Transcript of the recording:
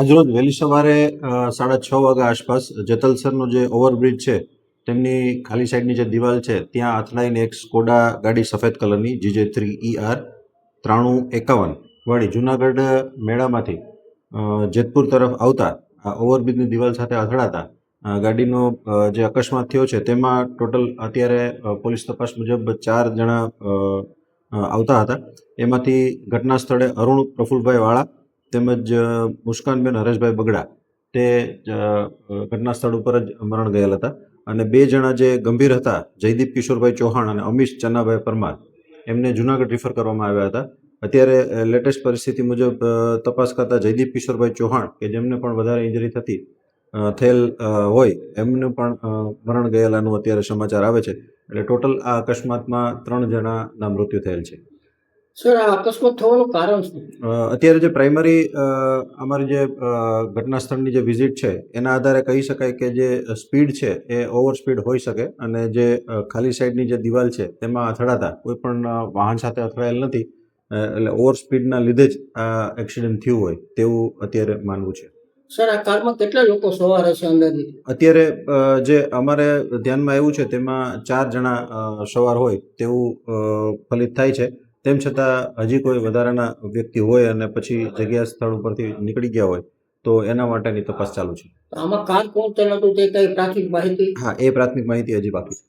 આજરોજ વહેલી સવારે 6:30 વાગ્યા આસપાસ જેતલસરનો જે ઓવરબ્રિજ છે તેમની ખાલી સાઈડની જે દિવાલ છે ત્યાં અથડાઈને એક સ્કોડા ગાડી સફેદ કલરની GJ3ER 9351 વાળી જુનાગઢ મેળામાંથી જેતપુર તરફ આવતા આ ઓવરબ્રિજની દિવાલ સાથે અથડાતા ગાડીનો જે અકસ્માત થયો છે તેમાં ટોટલ અત્યારે પોલીસ તપાસ મુજબ 4 જણા આવતા હતા. એમાંથી ઘટના સ્થળે અરુણ પ્રફુલભાઈ વાળા તેમજ મુસ્કાનબેન હરેશભાઈ બગડા તે ઘટના સ્થળ ઉપર જ મરણ ગયેલ હતા અને 2 જણા જે ગંભીર હતા જયદીપ કિશોરભાઈ ચૌહાણ અને અમીશ ચન્નાભાઈ પરમાર એમને જુનાગઢ રિફર કરવામાં આવ્યા હતા. અત્યારે લેટેસ્ટ પરિસ્થિતિ મુજબ તપાસ કરતા જયદીપ કિશોરભાઈ ચૌહાણ કે જેમને પણ વધારે ઇન્જરી થયેલ હોય એમનું પણ મરણ ગયેલાનું અત્યારે સમાચાર આવે છે. એટલે ટોટલ આ અકસ્માતમાં 3 જણાના મૃત્યુ થયેલ છે. સર, આ અકસ્માત થવાનું કારણ શું? અત્યારે જે પ્રાઇમરી અમારી જે ઘટના સ્થળની જે વિઝિટ છે એના આધારે કહી શકાય કે જે સ્પીડ છે એ ઓવર સ્પીડ હોઈ શકે અને જે ખાલી સાઈડની જે દિવાલ છે તેમાં અથડાતા કોઈ પણ વાહન સાથે અથડાયેલ નથી, એટલે ઓવર સ્પીડના લીધે જ આ એક્સિડન્ટ થયું હોય તેવું અત્યારે માનવું છે. સર, આ કારમાં કેટલા લોકો સવાર હશે અંદાજિત? અત્યારે જે અમારે ધ્યાનમાં આવ્યું છે તેમાં 4 જણા સવાર હોય તેવું ફલિત થાય છે. તેમ છતાં હજી કોઈ વધારાના વ્યક્તિ હોય અને પછી જગ્યા સ્થળ ઉપરથી નીકળી ગયા હોય તો એના માટેની તપાસ ચાલુ છે. આમાં કાર કોણ ચલાવતું તે કઈ પ્રાથમિક માહિતી? હા, એ પ્રાથમિક માહિતી હજી બાકી છે.